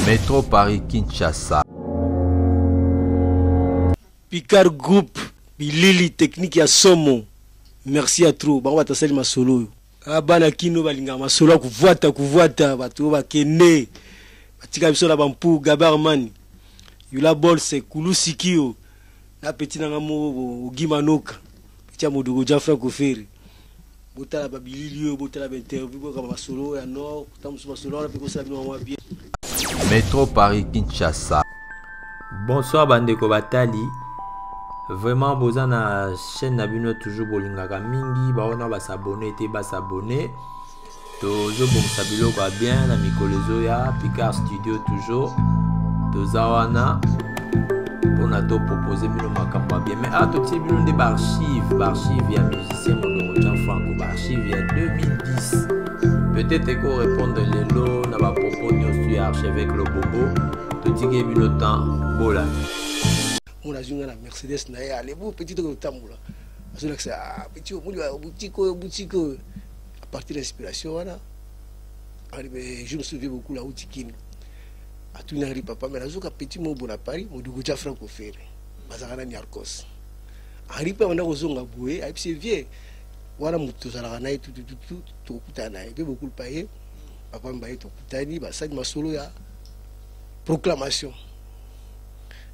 Métro Paris Kinshasa. Picard Group, Bilili technique ya somo. Merci à trop. Ba wata sali masolo. Abana kino balinga masolo kuvuata batu ba kene. Batika biso na bampu gabarman. Yula bol se kulusikio. Na petit na ngamo gimanoka. Tia modogo Jafra Koferi. Botala ba bilili botala ba interview ko masolo ya nord, tamusu masolo na peko sabino mwa bien. Métro Paris Kinshasa. Bonsoir bandeko batali. Vraiment boza na chaîne Nabino toujours bolingaka mingi baona ba s'abonner te ba s'abonner. Tozo bomsa biloko bien na mikolezo ya Picard Studio toujours. Tozawana on a tout proposé mino makambo bien mais to ti bino de archive ya musicien Modogo Jean-Franco archive ya 2010. Peut-être qu'on répondre les lots na ba propos sur archevêque le bobo. To tige bino temps bola. On a joué à la Mercedes na ya lebu petit to tambola. Azo que ça petit au boutique à partir de l'inspiration voilà. Je me souviens beaucoup là où Tikine. A tout n'arrive papa mais azo ka petit mo bon à Paris, Modogo Jafra Koferi. Bazakana ni Arcos. Arrive on a ozonga boué, et puis c'est vieux. Voilà muto zala na tout to kutana et puis beaucoup payer. Papa mbaye to kutani ba sa masolo ya proclamation.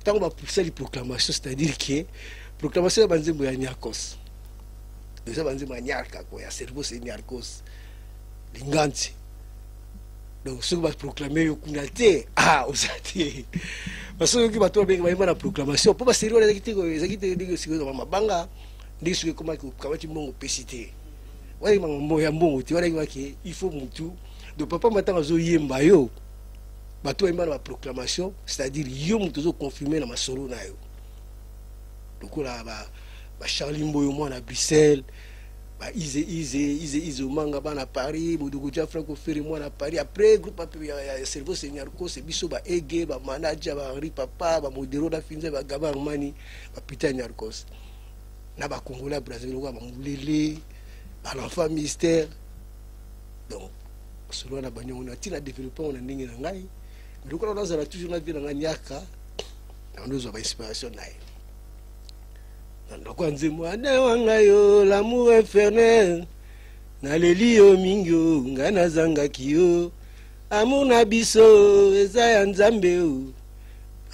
Tant qu'on va pousser les proclamations, c'est-à-dire que proclamation est banzé moya Niarkos. Déjà banzé moya Niarka quoi, ya cerveau c'est Niarkos. Linganti. Donc ceux qui vont proclamer yo kunate osati. Parce que qui va toi bien na proclamation, pour pas sérieux les activités de sécurité dans mabanga, des ce comment que kamati mbongo pesité. Wala mambo ya mbongo, tu wala ki il faut mutu. Donc papa matanga zo yemba yo. Bato yemba na proclamation, c'est-à-dire yo mutu zo confirmer na masolo na yo. Donc là ba Charlie Mboyo mo na Bruxelles, ba Ize manga ba na Paris, Modogo Jafra Koferi mo na Paris. Après groupe ya cerveau senior ko se biso ba ege ba manager ba Henri Papa ba modero da finze ba Gabar Mani ba Peter Nyarkos. Na ba Congolais Brazzaville ba mulele ba l'enfant mystère. Donc selon la banyo on a tina développer on a ndingi na ngai. Donc on a toujours la vie na nyaka. On nous a inspiration naï. Donc on dit moi wangayo l'amour infernel na leli yo mingyo ngana zanga kiyo amour na biso eza ya nzambe o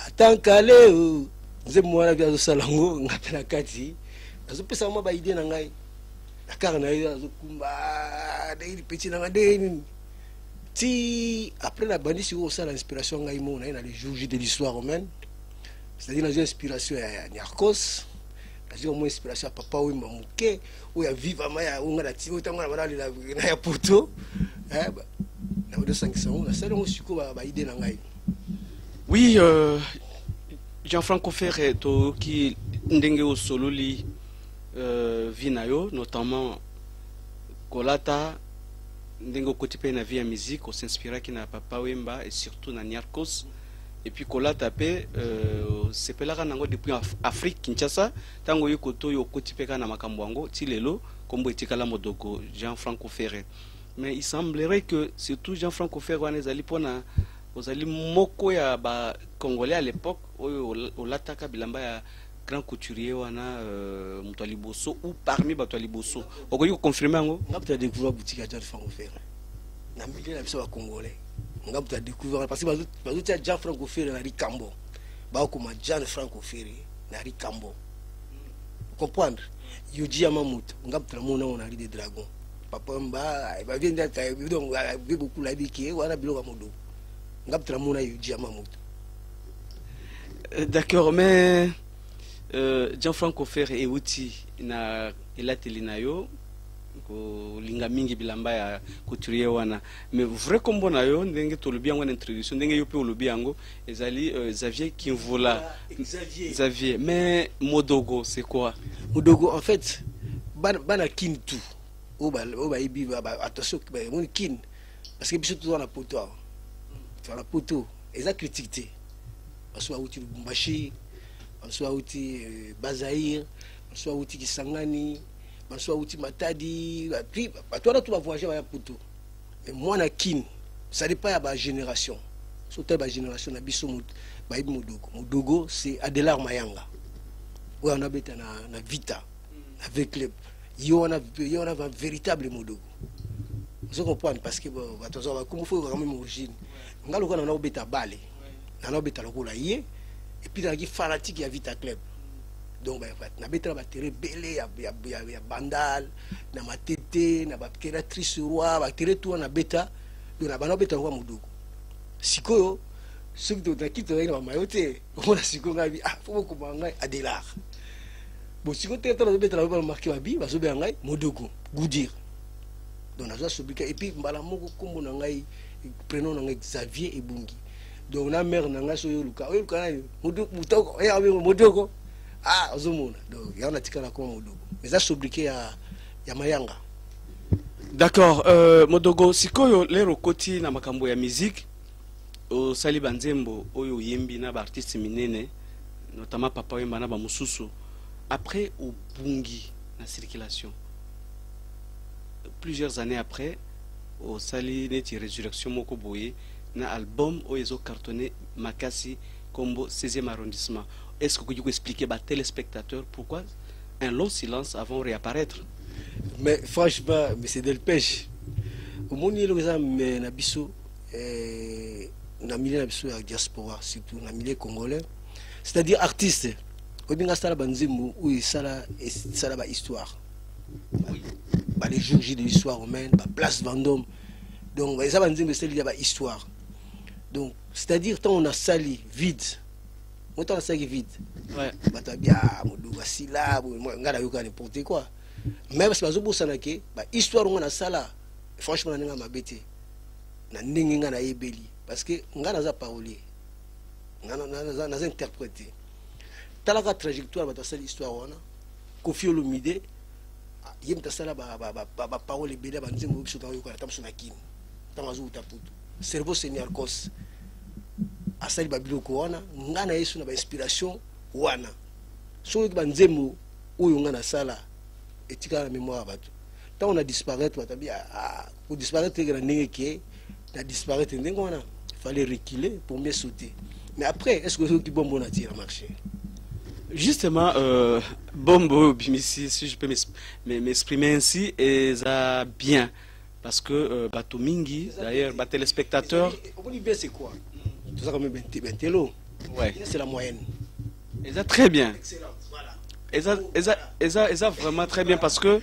atankale o nze mwana bya salango ngapela kati azo pesa mo ba idée na ngai akara na yo azo kumba de petit na ngade ti après la bandi sur ça l'inspiration ngai mo na les jours de l'histoire romaine, c'est-à-dire la inspiration ya Niarkos. J'ai au moins inspiration à papa ou mamuke ou ya viva maya ou ngala ti ou tanga na na ya poto na de 500 na ça donc suko ba idée na ngai. Oui, Jean-Franco Ferré to qui ndenge o sololi vinayo notamment Kolata ndenge ko tipe na vie ya musique on s'inspira ki na papa Wemba et surtout na Niarkos. Et puis Kolata pe c'est pelaka nango depuis Afrique Kinshasa tango yokoto yokotipeka na makambo yango ti lelo kombo etikala Modogo Jean-Franco Ferré. Mais il semblerait que surtout Jean-Franco Ferré wana ezali pona ozali moko ya ba Congolais à l'époque olataka bilamba ya grand couturier wana Mutwali Bosso ou parmi Batwali Bosso. Okoki ko confirmer yango? Ngapta découvrir boutique ya Jean-Franco Ferré. Na milieu na biso ba Congolais. Ngapta découvrir parce que bazo Jean-Franco Ferré na Rikambo. Ba okoma Jean-Franco Ferré na Rikambo. Comprendre? Yoji Yamamoto ngapta mona on a ri des dragons. Papa mba ba vient d'être donc beaucoup la biki wala biloko modo. Ngapta mona Yoji Yamamoto. D'accord, mais Jean-Franco Ferré euti na elateli na yo ko linga mingi bilamba ya couturier wana, mais vrai combo na yo ndenge tolobi yango na introduction ndenge yo pe olobi yango ezali Xavier Kimvola. Xavier, mais Modogo c'est quoi? Modogo en fait bana kin tout oba ibi attention mon kin parce que biso tout na poto tu na poto eza critique parce que outi Lubumbashi, parce que outi Bazaïr, parce que outi Kisangani, parce que outi Matadi, puis toi là tu vas voyager à Poto. Mais moi na kin, ça dépend de la génération. surtout la génération na biso bayibi Modogo. Modogo c'est Adelar Mayanga. Ouais, on a bêta na Vita avec club. Yo on a un véritable Modogo. Vous comprenez parce que attention comme faut quand même origine. Ngalo kana na bêta balé. Na bêta lokola yé et puis na qui fanatique ya Vita club. Donc na bêta ba terre belé ya bandal na matete na ba créatrice roi ba terre tout na bêta donc na bêta kwa Modogo. Sikoyo ceux qui ont quitté na mayote on a sikoyo ngabi faut ko ngai Adelar. Bon sikoyo tete na bêta ba marqué ba bi ba so be ngai Modogo Goudir. Donc na zo soblika et puis mbala moko kombo na ngai prénom na ngai Xavier Ebungi. Donc na mère na ngai so luka na Modogo mutoko ya Modogo ozomona donc ya na tikala ko Modogo mais ça soblika ya Mayanga. D'accord, Modogo sikoyo lero koti na makambo ya musique au sali banzembo oyo yembi na ba artiste minene notamment Papa Wemba na ba mususu après au bungi na circulation plusieurs années après au sali neti résurrection moko boye na album oyo cartonné makasi combo 16e arrondissement. Est-ce que vous pouvez expliquer à téléspectateurs pourquoi un long silence avant de réapparaître? Mais franchement, c'est de pêche. Au monde, il y a un biso, na milieu de diaspora, surtout na milieu congolais, c'est-à-dire artistes. Au bien que banzemo où il ça la histoire. Les jours de l'histoire romaine, place Vendôme. Donc ça banzemo c'est la histoire. Donc c'est-à-dire tant on a sali vide. Autant on a sali vide. Ouais. Batabia, Modogo Sila, ngala yoka n'importe quoi. Même si bazo bosana ke histoire on a sala. Franchement na nga mabete. Na ndenge nga na yebeli parce que nga na za parolier. Nga na za interpréter. Talaka trajectoire ba tasala histoire wana. Kofi Olomide yem tasala ba parole bela ba nzembo biso tayo ko tamso na kin. Tamazu utaputu. Cerveau Seigneur Kos. Asali ba biloko wana nga na yesu na ba inspiration wana. So ba nzembo oyo nga na sala etika la mémoire bato. Tant on a disparaître pour disparaître il fallait reculer pour mieux sauter. Mais après, est-ce que c'est bon à tirer marché? Justement, Bombo Bimisi, si je peux m'exprimer ainsi, et ça bien. Parce que Batomingi, d'ailleurs, téléspectateurs. On dit bien c'est quoi? Tout ça comme Bentelo. Ouais. C'est la moyenne. Et ça très bien. Excellent, voilà. Et ça vraiment très bien parce que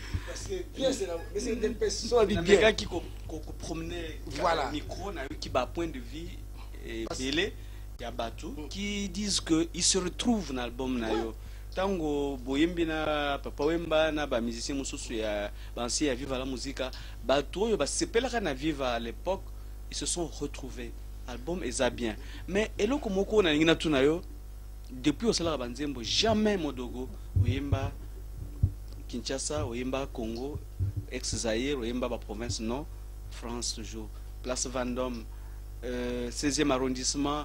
bien c'est des personnes les gars qui promenaient voilà. Le micro qui bat point de vie et belé il y a Batou qui disent que ils se retrouvent dans l'album nayo tango boyembi na Papa Wemba na ba musicien mususu ya bansi ya Viva la Musica Batou yo ba sepelaka na Viva à l'époque ils se sont retrouvés album est bien mais eloko moko na ngina tuna yo depuis au salaire banzembo jamais Modogo Wemba Kinshasa, Oyemba, Congo, ex-Zaïre, Oyemba, province, non, France toujours. Place Vendôme, 16e arrondissement,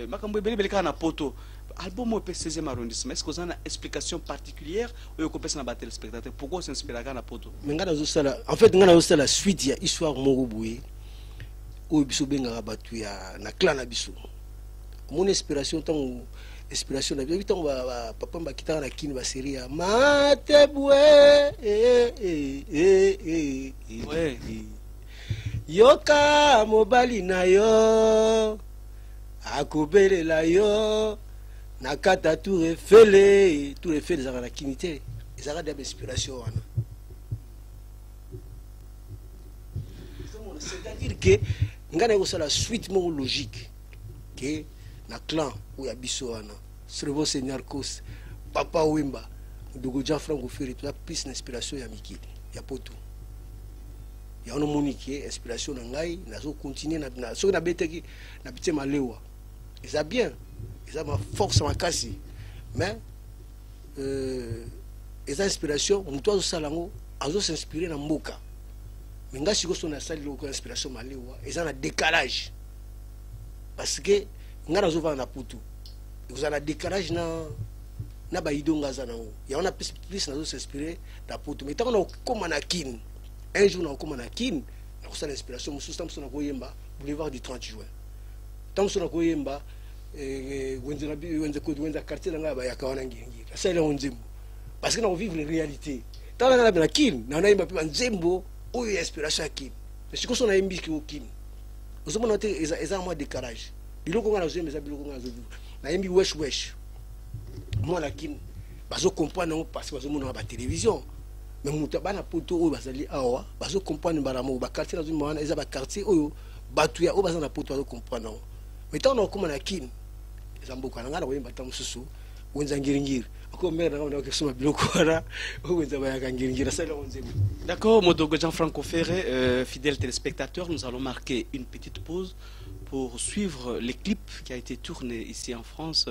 Makambo Beleka na poto. Album au 16e arrondissement, est-ce que vous avez une explication particulière ou vous avez un téléspectateur? Pourquoi vous s'inspirez à poto? En fait, on a la suite, il y a histoire Moroboué, où Bisso Benga battu na clan Abisso. Mon inspiration, tant inspiration na biso ba papa mbakita na kini ba série ya matebwe yoka mobali na yo akobelela yo nakata tout refele za na kini te ezaka de inspiration wana c'est-à-dire que ngana ko la suite mo logique que na clan ou ya biso wana Cerveau Seigneur Kos Papa Wemba Modogo Jean-Franco Ferry tu as plus d'inspiration ya mikili ya poto ya ono monique inspiration na ngai nazo continuer na so na beteki na bitie malewa ça bien ça ma force ma kasi mais eza inspiration mutu azo salango azo s'inspirer na mboka mais nga siko so na sali loko inspiration malewa eza na décalage parce que nga nazo va na putu vous avez un décalage na baidonga zanango ya on a plus nazo s'inspirer na putu mais tant on a comme na kin un jour on a comme na kin na ko sa l'inspiration mususu tamso na koyemba boulevard du 30 juin tant que nous yemba wenza quartier nga ba yakawana ngiringi ça ile nzembo parce que nous vivons les réalités tant que na kin na yemba pe nzembo o inspiration kin c'est que son na yembi ki kin ozomona te eza moi décalage biloko nga na zembe za biloko nga zo na yembi wesh moi la kin bazo comprendre parce que bazo mona ba télévision mais muta bana poto o bazali awa bazo comprendre baramo ba quartier na zo mona eza ba quartier oyo batu ya o bazana poto bazo comprendre mais tant on comme na kin ezamboka na ngala koyemba ta mususu wenza ngiringiri ako mera na ko soma biloko ara o wenza ba ya ngiringiri ça le onzemo. D'accord, Modogo Gianfranco Ferré, fidèles téléspectateurs, nous allons marquer une petite pause pour suivre les clips qui a été tourné ici en France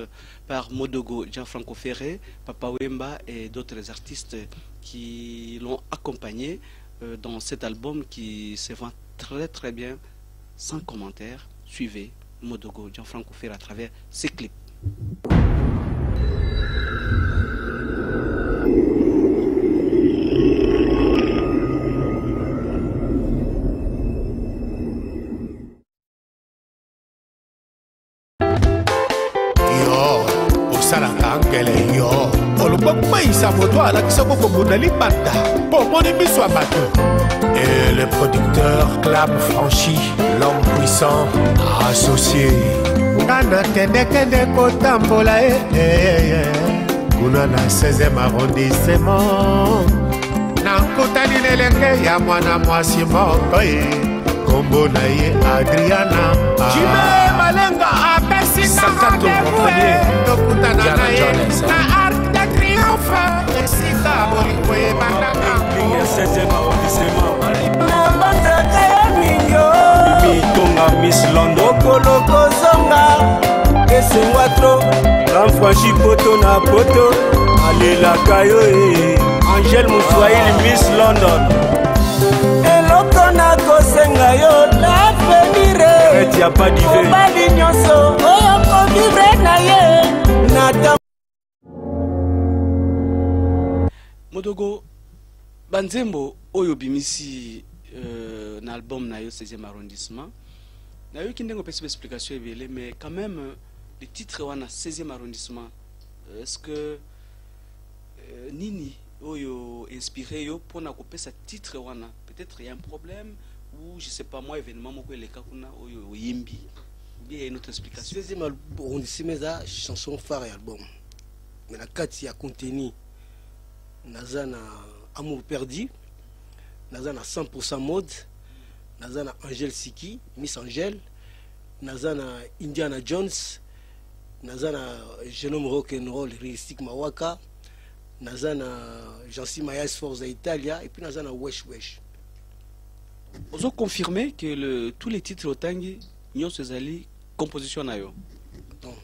par Modogo Gianfranco Ferré, Papa Wemba et d'autres artistes qui l'ont accompagné dans cet album qui se vend très très bien, sans commentaire. Suivez Modogo Gianfranco Ferré à travers ses clips. Et le producteur Clame Franchi, l'homme puissant associé. Nana kende kende kotambola kuna na 16e arrondissement nakutani nelenge ya mwana mwasi moko kombo na ye Adriana Jime Malenga apesika tokutana na ye na Arc de Triomphe esika bolingo ebandaka 16e arrondissement nabandaka ya mingo mitonga Miss London koloko zonga esengwa tro Franchi poto na poto alelaka yo Angel Mouswaili Miss London eloko na kosenga yo l'avenir etia pas divé mobali nyonso oyo kovivre na ye nata Modogo banzembo oyo bimisi na album na yo 16e arrondissement na yo kindengo pesi explication ebele mais quand même les titres wana 16e arrondissement est-ce que nini oyo inspiré yo pona kopesa titre wana peut-être il y a un problème ou je sais pas moi événement moko eleka kuna oyo yimbi ou bien il y a une autre explication. 16e arrondissement za chanson phare ya album mais la kati ya contenu nazana Amour perdu nazana 100% mode nazana Angel Siki Miss Angel nazana Indiana Jones nazana Genome Rock and Roll Realistic Mawaka nazana Jansi Mayas Forza Italia et puis nazana Wesh Wesh. Vous avez confirmé que tous les titres au Tangi nyo sezali composition na yo. Non.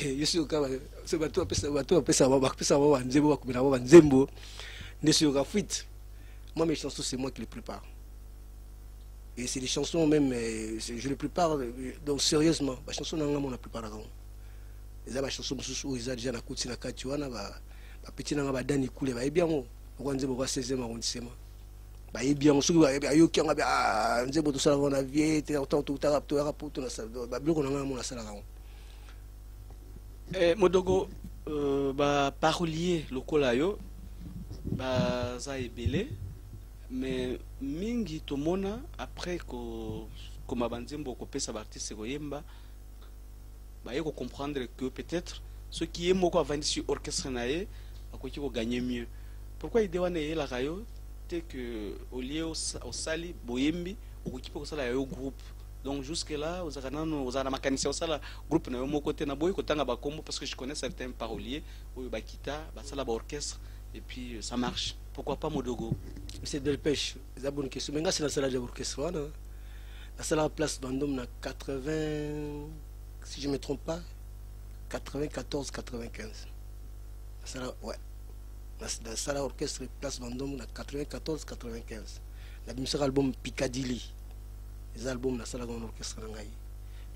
Je suis au cas ce bateau pesa wa nzembo wa kubina wa nzembo ne sur fuite. Moi mes chansons c'est moi qui les prépare. Et c'est des chansons même je les prépare donc sérieusement. Les chansons nanga mon la prépare avant. Les chansons mususu ils a déjà na kuti na kati wana ba petit nanga ba dani kule ba bien mo ko nzembo kwa 16e arrondissement. Ba bien musuku ba yo kyanga ba nzembo to sala na vie te autant tout rap to rap to na sala ba bloko nanga mon la sala avant. Modogo ba parolier lokola yo ba za ebele mais mingi tomona après ko comme banzembo ko pesa artiste ko yemba ba yeko comprendre que peut-être ceux qui aiment ko vandi sur orchestre naé akoki ko gagner mieux. Pourquoi idée wana yela kayo te que au lieu au sali boyembi okoki ko sala yo groupe. Donc jusque là, vous avez mécanicien au sala groupe na yo côté na boy kotanga ba combo parce que je connais certains paroliers ou ba kita ba sala ba orchestre et puis ça marche. Pourquoi pas Modogo? C'est de la pêche. C'est une bonne question. Mais c'est la salle de l'orchestre. La salle en place Bandom na 80, si je ne me trompe pas, 94, 95. La salle, ouais. La salle orchestre place Bandom na 94, 95. La deuxième album Piccadilly. Les albums la salle orchestre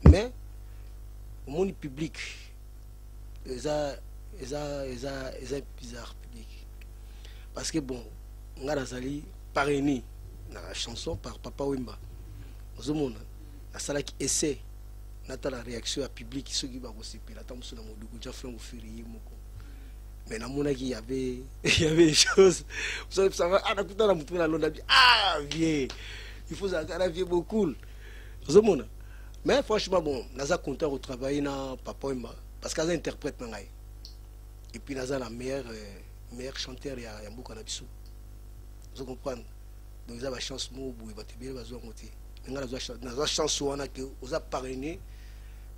mais au monde public ils a bizarre public parce que bon on a zali parrainé la chanson par Papa Wemba la salle qui essaie nata la réaction à public ceux qui va resepela tant sur mon dogo déjà frère ofiri moko mais na mona qui il y avait des choses vous savez ça va ah nakuta na mutu na londa ah vieux il faut ça cara vieux beaucoup vous mona mais franchement bon naza content de travailler na papa Wemba parce qu'elle interprète na ngai et puis naza la meilleure chanteur ya mboka na biso vous comprenez donc ça va chance mo boye ba tebele bazwa ngoti naza chance wana que oza parrainé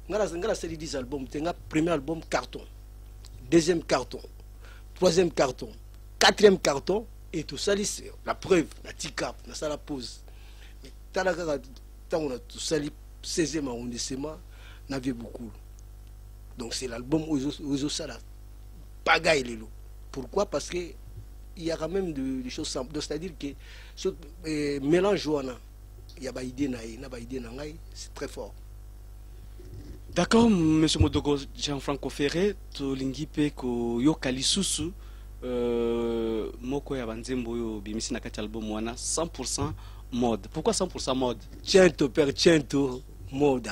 ngala série 10 albums tenga premier album carton deuxième carton troisième carton quatrième carton et tout ça c'est la preuve la ticap na ça la pause mais talaka tant on a tout ça 16e arrondissement n'a vu beaucoup donc c'est l'album où ça la bagaille les lots pourquoi parce que il y a quand même des choses simples c'est-à-dire que ce mélange il y a pas idée c'est très fort. D'accord, monsieur Modogo Jean-Franco Ferré, to lingipe ko yo kalisusu moko ya banzembo yo bimisi na kati album wana 100% mode. Pourquoi 100% mode? Tiens to père, tiens to mode.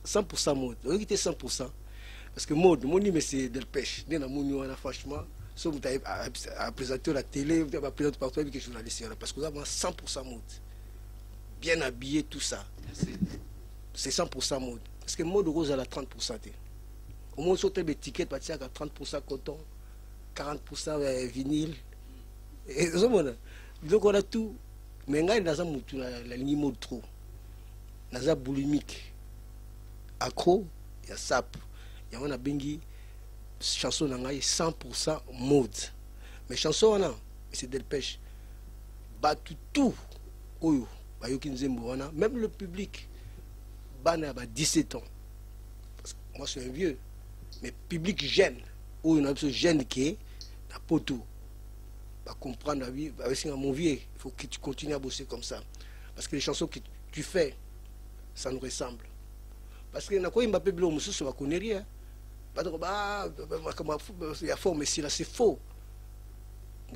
100% mode. On était 100% parce que mode, mon mais c'est de pêche. Dès mon wana franchement, so vous à présenter la télé, vous avez présenter partout avec les journalistes parce que vous avez 100% mode. Bien habillé tout ça. C'est 100% mode. Parce que mode rose à la 30%. Au moins, sur tes étiquettes, à 30% coton, 40% vinyle. Et donc, on a tout. Mais il y a la ligne mode trop. Il y a boulimique. Accro, il y a sap. Il y a bengi chanson 100% mode. Mais chanson, c'est de pêche. Tout. Même le public. Bana a 17 ans. Parce que moi, je suis un vieux. Mais public jeune, où il y a un jeune qui est la poteau. Va comprendre la vie. Mon vieux, il faut que tu continues à bosser comme ça. Parce que les chansons que tu fais, ça nous ressemble. Parce que quand il m'a appelé Blo Moussou, ça ne connaît rien. Il y a fort, mais si là, c'est faux.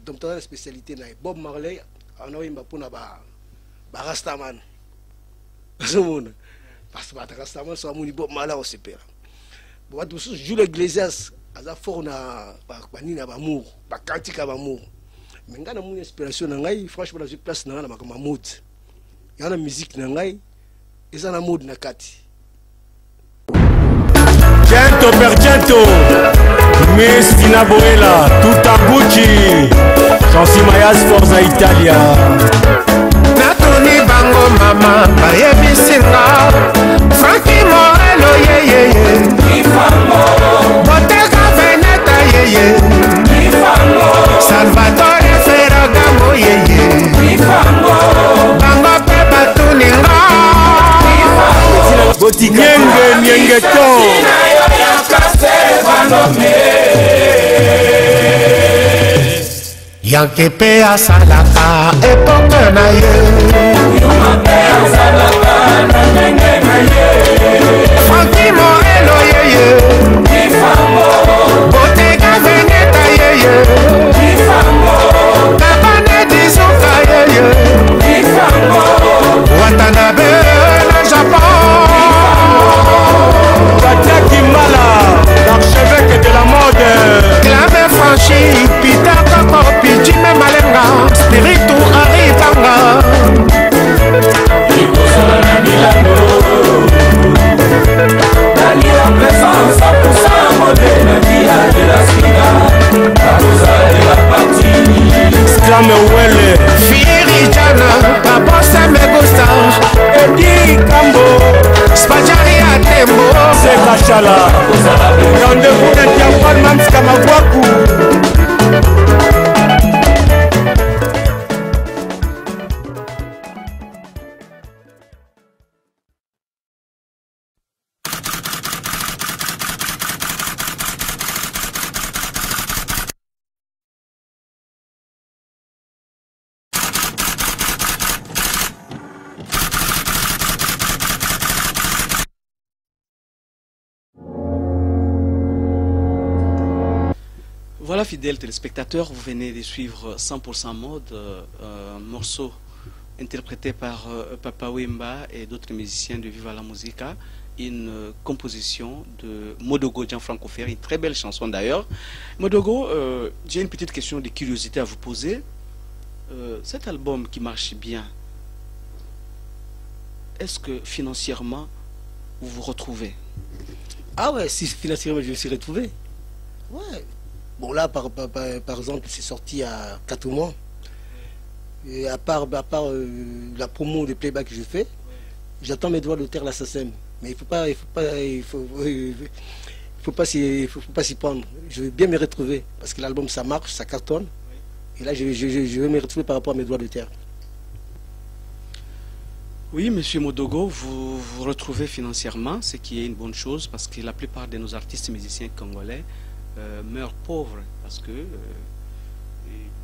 Donc, la spécialité, Bob Marley, on a eu un Rastaman. Parce que récemment, ça a mon Bob Marley au CPR. Bon, tout ça, Jules Iglesias, à la forme na banina bamour, ba kantika bamour. Mais ngana mon inspiration na ngai, franchement, j'ai place na ma mode. Il y a la musique na ngai, et ça na mode na kati. Gento per gento, Miss Tina Boella, tout à Gucci, Chancy Mayas Forza Italia. Natoni bango mama, bayebi singa, Frankie Morello yeye, Ifango, Bottega Veneta yeye, Ifango, Salvatore Ferragamo yeye, Ifango, bango pepa tuninga, Ifango, Nyenge to. Yanke pe asalaka epoka na ye Frankie Morello yeye Bottega Veneta yeye Kabane Dizuka yeye Watanabe na Japon Katia Kimbala, l'archevêque de la mode. Clave franchi, Peter Koko, Jimé Malenga, Spiritu Arifanga. Sclame Welle, Firi Jana, Paposa Megusta, Edi Kambo, Spajari Atembo, Sekachala, rendez-vous de Tiapan Mamska Magwaku. Voilà, fidèles téléspectateurs, vous venez de suivre 100% mode, morceau interprété par Papa Wemba et d'autres musiciens de Viva la Musica, une composition de Modogo Gianfranco Ferry, une très belle chanson d'ailleurs. Modogo, j'ai une petite question de curiosité à vous poser. Cet album qui marche bien, est-ce que financièrement vous vous retrouvez? Ah ouais, si financièrement je me suis retrouvé. Ouais. Bon là par exemple c'est sorti à 4 mois. Et à part la promo de playback que je fais, j'attends mes droits d'auteur la SACEM. Mais il faut pas s'y prendre. Je veux bien me retrouver parce que l'album ça marche, ça cartonne. Et là je vais me retrouver par rapport à mes droits d'auteur. Oui, monsieur Modogo, vous vous retrouvez financièrement, ce qui est une bonne chose parce que la plupart de nos artistes musiciens congolais meurent pauvres parce que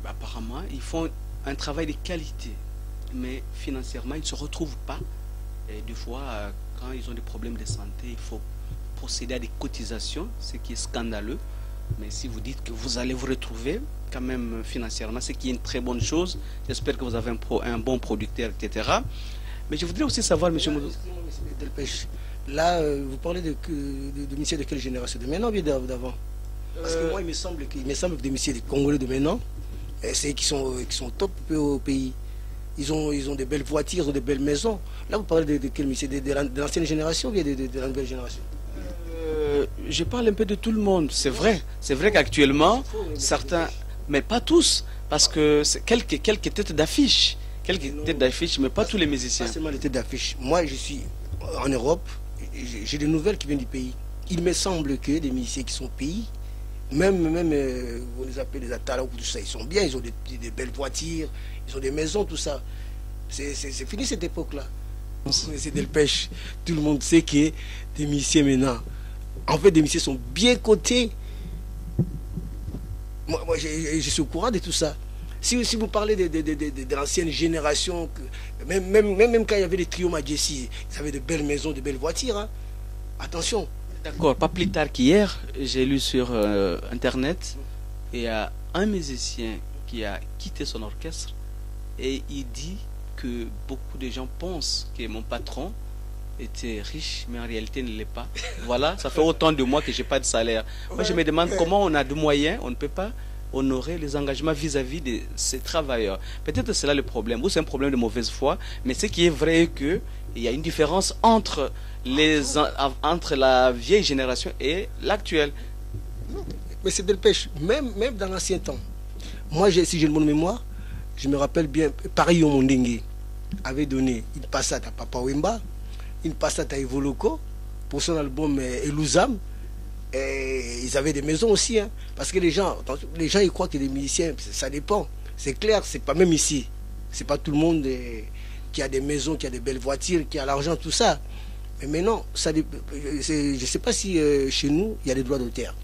apparemment ils font un travail de qualité, mais financièrement ils ne se retrouvent pas. Et des fois, quand ils ont des problèmes de santé, il faut procéder à des cotisations, ce qui est scandaleux. Mais si vous dites que vous allez vous retrouver quand même financièrement, ce qui est une très bonne chose, j'espère que vous avez un bon producteur, etc. Mais je voudrais aussi savoir, monsieur Modogo. Là, vous parlez de musiciens de quelle génération? De maintenant ou bien d'avant? Parce que moi, il me semble que des musiciens des Congolais de maintenant, c'est qui sont top au pays. Ils ont des belles voitures, ils ont des belles maisons. Là, vous parlez de quel musicien? De l'ancienne génération ou bien de la nouvelle génération? Je parle un peu de tout le monde, c'est vrai. C'est vrai qu'actuellement, certains, mais pas tous, parce que c'est quelques têtes d'affiche. Quelques têtes d'affiche, mais pas tous les musiciens. Pas seulement les têtes d'affiche. Moi, je suis en Europe, j'ai des nouvelles qui viennent du pays. Il me semble que des musiciens qui sont au pays, même vous les appelez les Atala ou tout ça, ils sont bien, ils ont des belles voitures, ils ont des maisons, tout ça. C'est fini cette époque-là. C'est Delpech. Tout le monde sait que des musiciens maintenant, en fait, des musiciens sont bien cotés. Moi je suis au courant de tout ça. Si vous parlez de l'ancienne génération, même quand il y avait des trios Majesty, ils avaient de belles maisons, de belles voitures. Hein. Attention. D'accord, pas plus tard qu'hier, j'ai lu sur Internet, il y a un musicien qui a quitté son orchestre et il dit que beaucoup de gens pensent que mon patron était riche, mais en réalité il ne l'est pas. Voilà, ça fait autant de mois que je n'ai pas de salaire. Moi je me demande comment on a de moyens, on ne peut pas honorer les engagements vis-à-vis de ces travailleurs. Peut-être c'est là le problème, ou c'est un problème de mauvaise foi, mais ce qui est vrai est qu'il y a une différence entre la vieille génération et l'actuelle. Mais c'est Delpech, même dans l'ancien temps. Moi, si j'ai le bon mémoire, je me rappelle bien, Paris au Mondengue avait donné une passade à Papa Wemba, une passade à Evoloko pour son album Elouzam. Et ils avaient des maisons aussi, hein, parce que les gens ils croient que les musiciens, ça dépend. C'est clair, c'est pas même ici. C'est pas tout le monde qui a des maisons, qui a des belles voitures, qui a l'argent, tout ça. Mais maintenant, je sais pas si chez nous, il y a des droits d'auteur.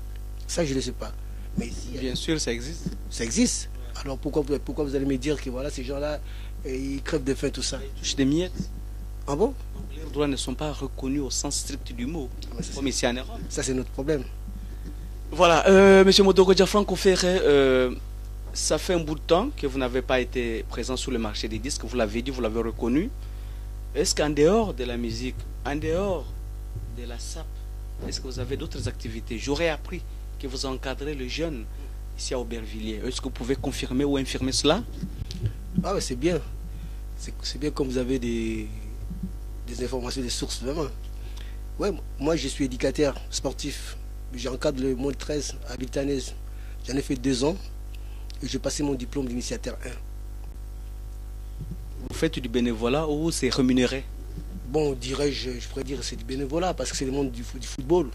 Ça, je ne sais pas. Mais ici, bien sûr, ça existe. Ça existe. Alors pourquoi vous allez me dire que voilà, ces gens-là, ils crèvent de faim, tout ça? Ils touchent des miettes. Ah bon? Donc, leurs droits ne sont pas reconnus au sens strict du mot, comme ici en Europe. Ça, c'est notre problème. Voilà, monsieur Modogo Gianfranco Ferry, ça fait un bout de temps que vous n'avez pas été présent sur le marché des disques, vous l'avez dit, vous l'avez reconnu. Est-ce qu'en dehors de la musique, en dehors de la SAP, est-ce que vous avez d'autres activités? J'aurais appris que vous encadrez le jeune ici à Aubervilliers. Est-ce que vous pouvez confirmer ou infirmer cela? Ah ouais, c'est bien. C'est bien comme vous avez des informations, des sources, vraiment. Ouais, moi je suis éducateur sportif. J'encadre le monde 13 à Biltanaise. J'en ai fait 2 ans et j'ai passé mon diplôme d'initiateur 1. Vous faites du bénévolat ou c'est rémunéré? Bon, dirais-je, je pourrais dire que c'est du bénévolat parce que c'est le monde du football,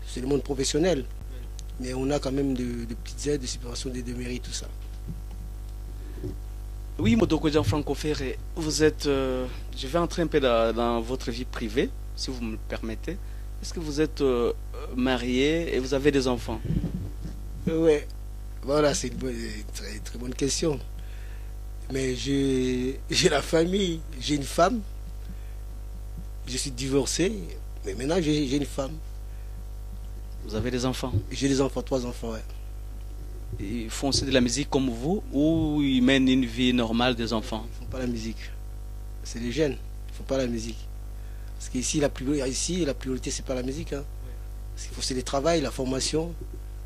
c'est le monde professionnel. Mais on a quand même de petites aides, de subventions, de mairies, tout ça. Oui, Modogo Gianfranco Ferry, vous êtes... je vais entrer un peu dans votre vie privée, si vous me le permettez. Est-ce que vous êtes marié et vous avez des enfants? Oui, voilà, c'est une très bonne question. Mais j'ai la famille, j'ai une femme, je suis divorcé, mais maintenant j'ai une femme. Vous avez des enfants? J'ai des enfants, 3 enfants, ouais. Ils font aussi de la musique comme vous ou ils mènent une vie normale des enfants? Ils font pas la musique. c'est les jeunes, il ne faut pas la musique. Parce qu'ici, la priorité, c'est pas la musique. Hein. C'est le travail, la formation.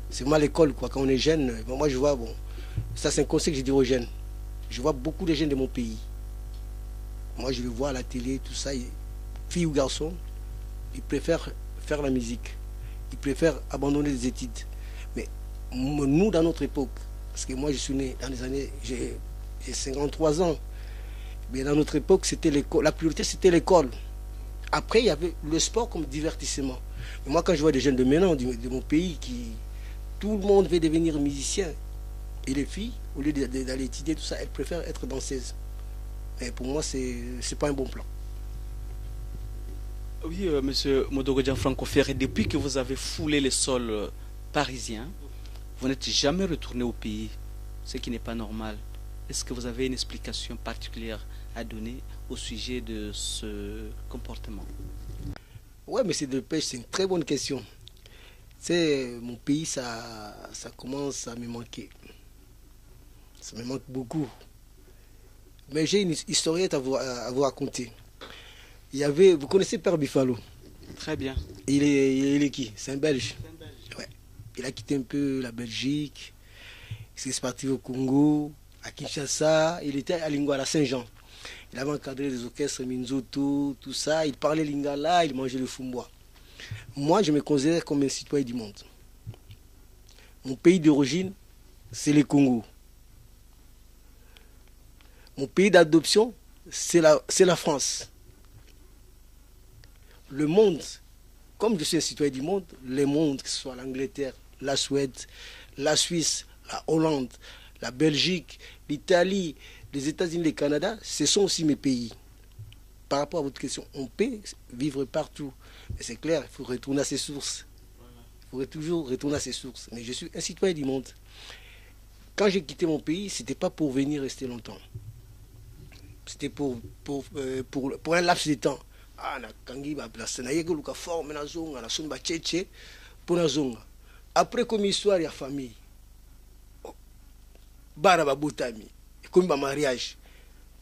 C'est moi l'école, quoi. Quand on est jeune, bon, moi je vois, bon, ça c'est un conseil que je dis aux jeunes. Je vois beaucoup de jeunes de mon pays. Moi je les vois à la télé, tout ça, filles ou garçons, ils préfèrent faire la musique. Ils préfèrent abandonner les études. Mais nous, dans notre époque, parce que moi je suis né dans les années, j'ai 53 ans, mais dans notre époque, c'était l'école. La priorité, c'était l'école. Après, il y avait le sport comme divertissement. Mais moi, quand je vois des jeunes de maintenant, de mon pays, tout le monde veut devenir musicien. Et les filles, au lieu d'aller étudier tout ça, elles préfèrent être danseuses. Et pour moi, c'est pas un bon plan. Oui, monsieur Modogo Gianfranco Ferré, depuis que vous avez foulé les sols parisiens, vous n'êtes jamais retourné au pays, ce qui n'est pas normal. Est-ce que vous avez une explication particulière à donner au sujet de ce comportement? Ouais, mais c'est une très bonne question. C'est mon pays, ça commence à me manquer. Ça me manque beaucoup. Mais j'ai une historiette à vous raconter. Il y avait, vous connaissez Père Buffalo? Très bien. Il est qui? C'est un Belge. Ouais. Il a quitté un peu la Belgique. Il s'est parti au Congo, à Kinshasa. Il était à Lingala, Saint-Jean. Il avait encadré les orchestres Minzoto, tout ça. Il parlait lingala, il mangeait le fumbois. Moi, je me considère comme un citoyen du monde. Mon pays d'origine, c'est le Congo. Mon pays d'adoption, c'est la France. Le monde, comme je suis un citoyen du monde, le monde, que ce soit l'Angleterre, la Suède, la Suisse, la Hollande, la Belgique, l'Italie, les États-Unis, le Canada, ce sont aussi mes pays. Par rapport à votre question, on peut vivre partout. Mais c'est clair, il faut retourner à ses sources. Il faut toujours retourner à ses sources. Mais je suis un citoyen du monde. Quand j'ai quitté mon pays, ce n'était pas pour venir rester longtemps. C'était pour un laps de temps. Après, comme histoire, il y a famille. Bara babutami. Comme un mariage.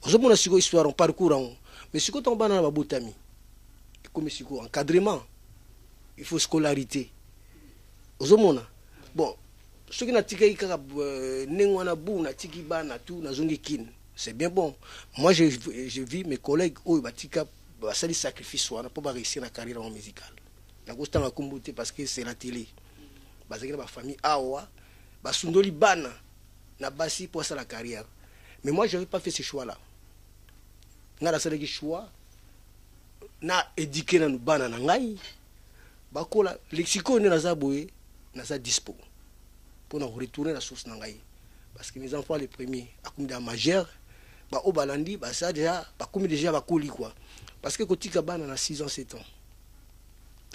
On a une histoire, on parcourt. Mais si on a un babutami, comme un encadrement, il faut scolarité. Bon, ce qui n'a c'est bien bon. Moi, j'ai vu mes collègues qui ont fait des sacrifices pour réussir la carrière musicale. Parce que c'est la télé. Parce que la famille Awa, Sundoli Bana, n'a pas pour ça la carrière. Mais moi, je n'avais pas fait ce choix-là. Je n'ai pas fait ce choix. Je n'ai pas éduqué dans le Bana. Le lexicon est dispo pour retourner à la source. Parce que mes enfants, les premiers, à combien majeur, au balandi, ça déjà, déjà quoi. Parce que quand tu as 6 ans, 7 ans,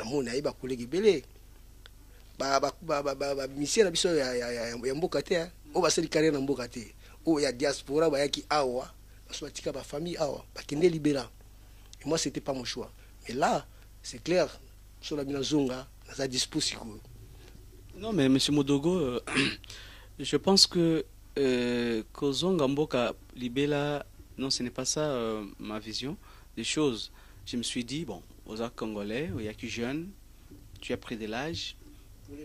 mon aïe, collègue belé. Mission ya mboka te o basali carrière na mboka te o ya diaspora ba yaki awa baso batika ba famille awa bakende libéra. Et moi c'était pas mon choix. Mais là c'est clair sur la binazonga na disposition. Non mais monsieur Modogo, je pense que Kozonga mboka libéla, non ce n'est pas ça ma vision des choses. Je me suis dit bon, aux Congolais, il y a qui jeune, tu as pris de l'âge.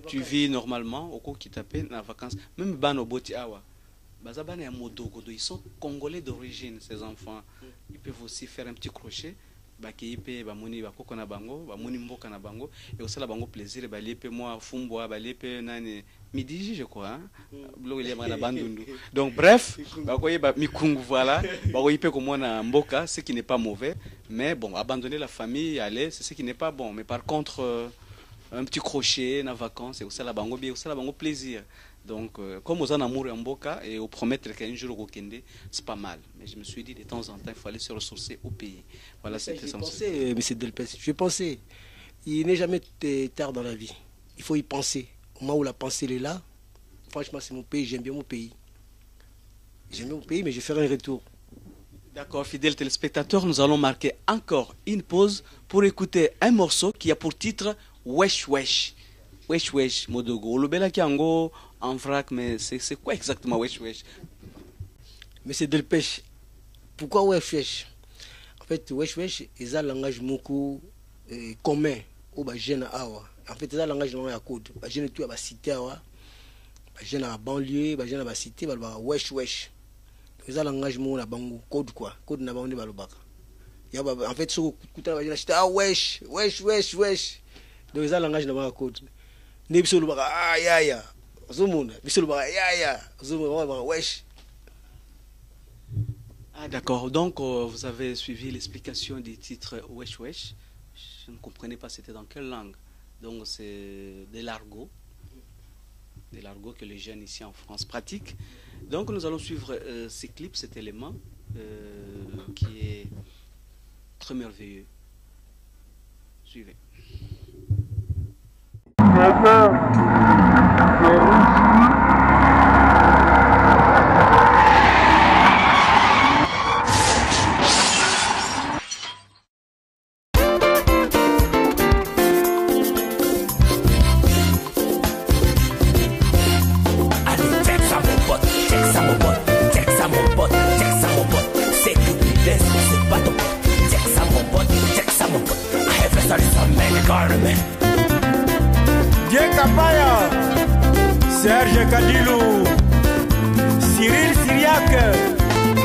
Tu vis normalement au cours qui t'appelle en vacances. Même Bano Boti Awa, Bazabane et Modogo, ils sont congolais d'origine, ces enfants. Ils peuvent aussi faire un petit crochet. Bakeipe, Bamoni, Bakoko na Bango, Bamoni Mboka na Bango, et aussi la Bango plaisir, Balipe, moi, Fumboa, Balipe, Nani, midi, je crois. Donc, bref, Bakoye, Mikungu, voilà. Bakoye, comme moi, na Mboka, ce qui n'est pas mauvais. Mais bon, abandonner la famille, aller, c'est ce qui n'est pas bon. Mais par contre, un petit crochet dans vacances et aussi la bango bien aussi la bango plaisir. Donc comme aux en amour en boca et au promettre qu'un jour au Kende, c'est pas mal. Mais je me suis dit de temps en temps il fallait se ressourcer au pays. Voilà, c'était ça. Monsieur Delpes, je pensais il n'est jamais tard dans la vie. Il faut y penser. Au moment où la pensée est là, franchement c'est mon pays, j'aime bien mon pays. J'aime bien mon pays mais je ferai un retour. D'accord, fidèles téléspectateurs, nous allons marquer encore une pause pour écouter un morceau qui a pour titre Wesh Wesh. Wesh Wesh, Modogo. Le bel Kiango en vrac, mais c'est quoi exactement Wesh Wesh? Monsieur Delpech, pourquoi Wesh Wesh? fait, wesh wesh, ils ont un langage beaucoup commun au jeune awa. En fait, ils ont un langage à code. Les jeunes tout à cité awa, les jeunes à banlieue, les jeunes à cité, ils ont wesh wesh. Ils ont un langage à bango code quoi, code na bango balobaka. En fait, sur kuta les jeunes ah wesh wesh wesh wesh. Donc ils ont un langage à code. Ne biso lobaka ah ya ya. Zomona, biso lobaka ya ya. Zomona wesh. Ah d'accord, donc vous avez suivi l'explication du titre Wesh Wesh. Je ne comprenais pas c'était dans quelle langue. Donc c'est de l'argot que les jeunes ici en France pratiquent. Donc nous allons suivre ces clips, cet élément qui est très merveilleux. Suivez. Dieu Kapaya, Serge Kadilou, Cyril Syriac,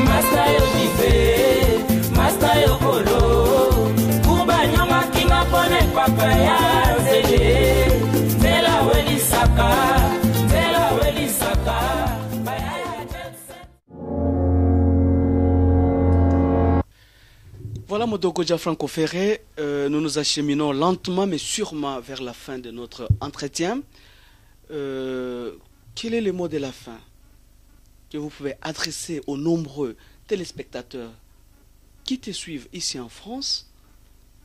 Master Olivier, Master Okolo, Kurbanyama Kinga Pone Papaya, Zela Welisaka, Zela Welisaka. Voilà Modogoja Franco Ferré, nous nous acheminons lentement mais sûrement vers la fin de notre entretien. Quel est le mot de la fin que vous pouvez adresser aux nombreux téléspectateurs qui te suivent ici en France,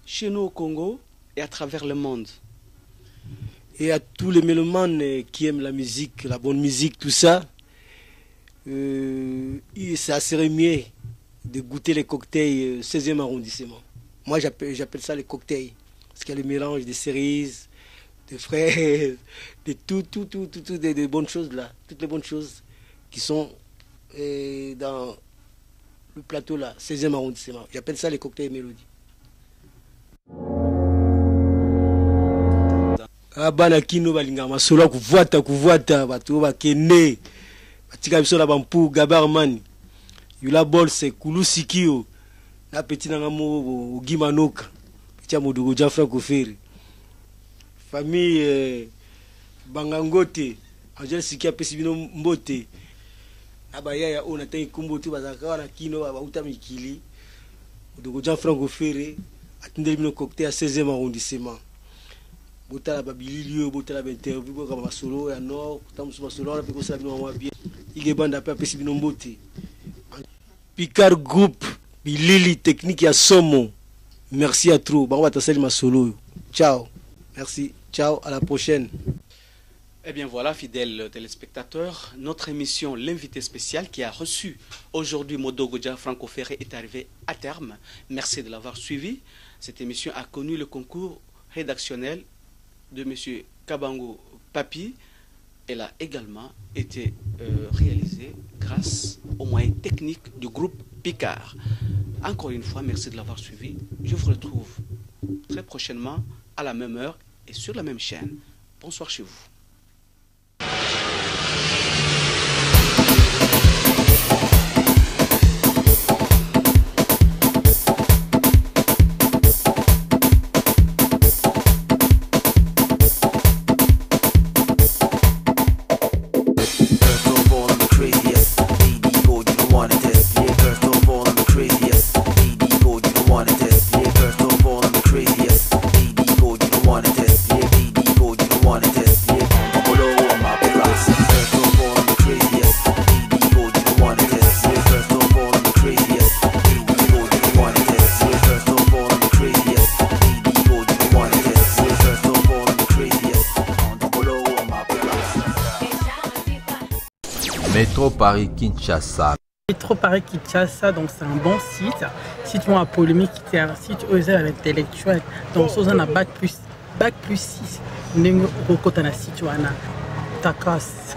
chez nous au Congo et à travers le monde? Et à tous les mélomanes qui aiment la musique, la bonne musique, tout ça, ça serait mieux de goûter les cocktails 16e arrondissement. Moi j'appelle ça les cocktails, parce qu'il y a le mélange des cerises, des fraises, de tout, des bonnes choses là, toutes les bonnes choses qui sont dans le plateau là, 16e arrondissement. J'appelle ça les cocktails mélodie. Abana kino balinga masolo kuvuata batu bakene batika biso la bampu gabarman yula bol c'est kulusikio na petit nanga mo gimanoka tia modugo ja Franco Ferré famille bangangote angel sikia pesi bino mbote na bayaya ona tangi kumbotu bazaka na kino bauta mikili modugo ja Franco Ferré atindeli bino cocktail à 16e arrondissement. Botala babililio botala interview ko kama solo ya nord tamusu solo na peko sabino mwa bien ige banda pa pesi bino mbote Picard Group bilili technique ya somo. Merci à trop ba va tasali ma solo. Ciao, merci, ciao, à la prochaine. Eh bien voilà, fidèles téléspectateurs, notre émission L'invité spécial qui a reçu aujourd'hui Modogoja Franco Ferré est arrivée à terme. Merci de l'avoir suivi. Cette émission a connu le concours rédactionnel de M. Kabango Papi. Elle a également été réalisée grâce aux moyens techniques du groupe Picard. Encore une fois, merci de l'avoir suivi. Je vous retrouve très prochainement à la même heure et sur la même chaîne. Bonsoir chez vous. Métro Paris Kinshasa. Métro Paris Kinshasa, donc c'est un bon site. Si tu as un polémique, si tu oses à l'intellectuel, donc si tu as un bac plus 6, tu as ta casse.